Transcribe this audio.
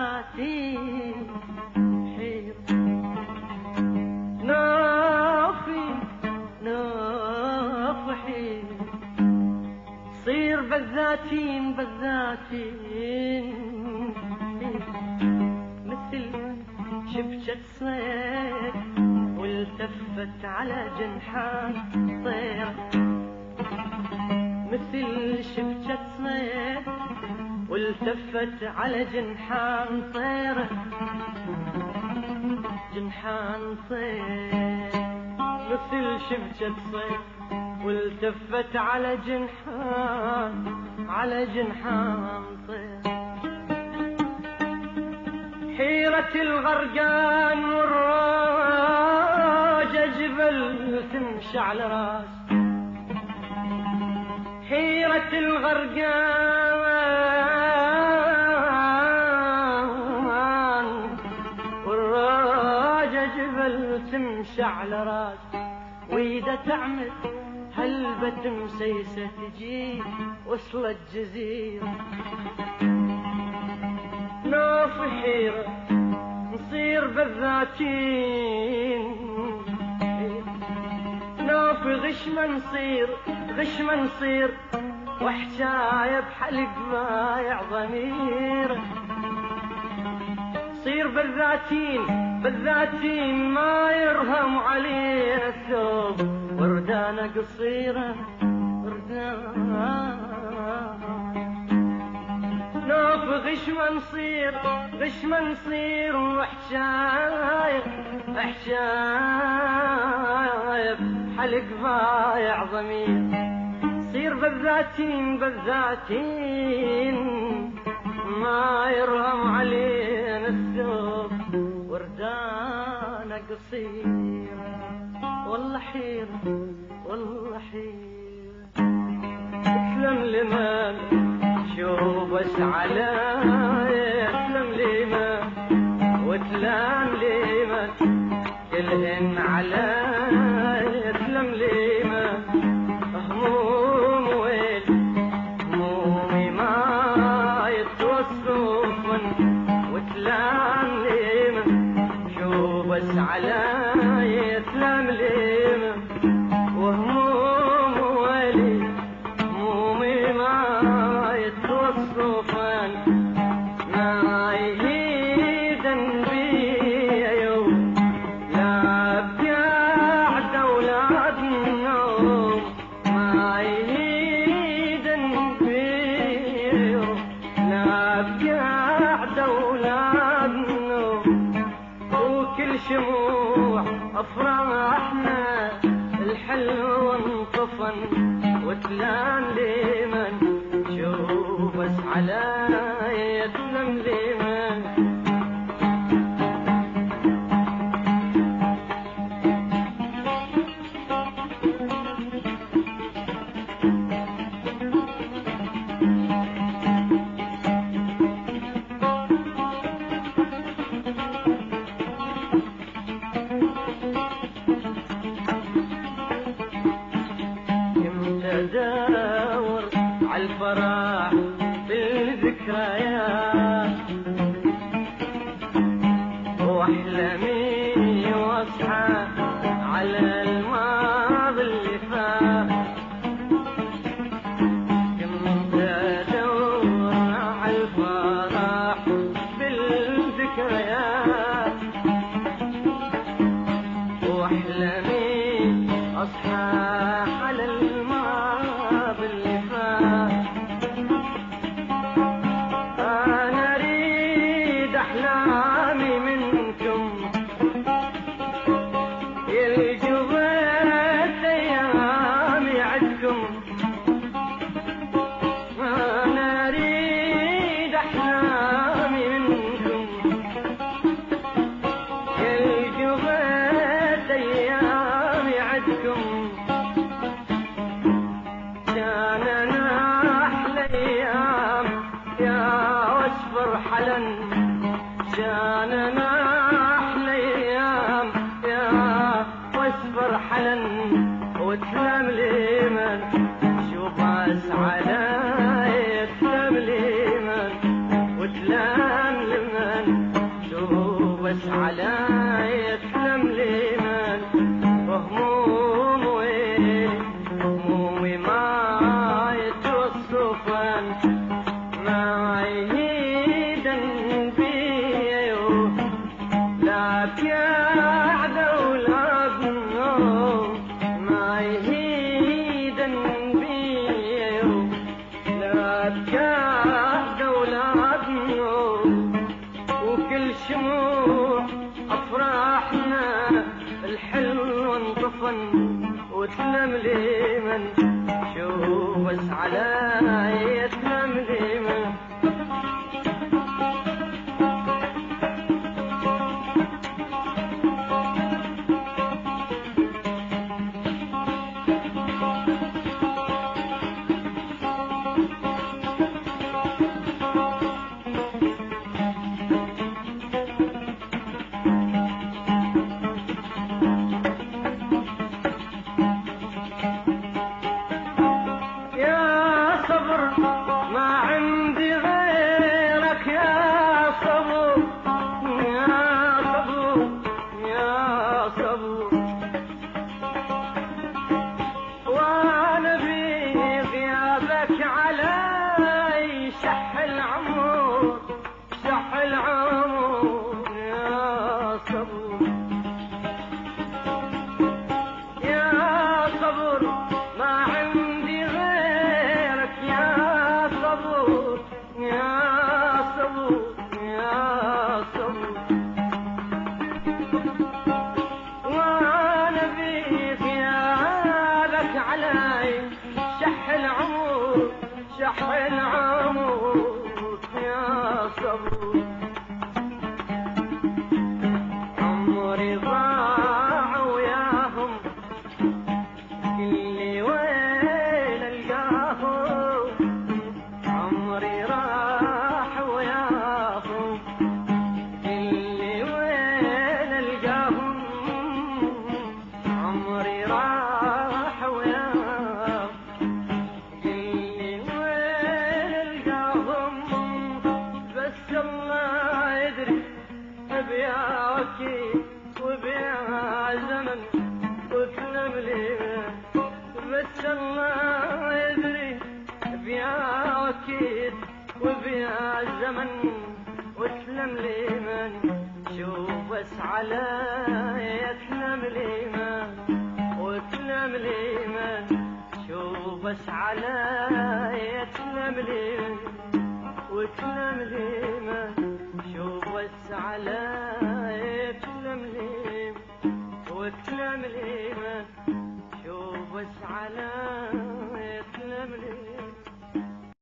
بذاتي حيرة نافي حيرة صير بذاتين مثل شبكة صيد والتفت على جنحان طيرة مثل شبكة صيد والتفت على جنحان طيرة جنحان طير مثل شبكة صيد والتفت على جنحان طير حيرة الغرقان والراجة جبل تمشي على راس حيرة الغرقان والراجة جبل تمشي على راس وإذا تعمل هلبة مسيسة تجي وصلت جزيرة نوف حيرة نصير بذاتين نوف غش ما نصير وحشاية بحلق بايع ضمير صير بذاتين ما يرهم علينا الثوب وردانة قصيرة نوف غش ما نصير وحشاية حلق بايع ضمير صير بذاتين ما يرهم علينا الثوب وردانة قصيرة والله حيرة اسلم لمن شوف بس عليا اسلم لمن وتلام لمن كلهن عليا اسلم لمن هموم ويل همومي ما يتوصفن وتلام لمن شوف بس عليا اسلم لمن وهموم ويلي همومي ما يتوصفن ما يهيدن بيا يوم لا بقعد اولاد النوم ما يهيدن بيا يوم لا بقعد اولاد النوم وكل شموع افراحنا الحلو انطفن وتلام لمن شوف بس عليا تلام لمن ادور عالفرح بالذكريات واحلمي واصحى على الماضي اللي فات كنت ادور عالفرح بالذكريات واحلمي اصحى على الماضي اللي فات انا اريد احلامي منكم الجبت ايامي عدكم انا اريد احلامي منكم الجبت ايامي عدكم كان انا احلى ايام يا واصفر حلن كان انا احلى ايام يا واصفر حلن وتلام لمن شوف بس عليا تلام لمن وتلام لمن تقعد أولادنا ما يهيدن بيرو، لا تقعد أولادنا وكل شموع أفراحنا الحلو انطفن وتلم لي من شوف بس علي تلم لي من وبيا الزمن وتلم لي من شوف بس علي تلم لي من وتلم لي من شوف بس علي تلم لي من وتلم لي من شوف بس علي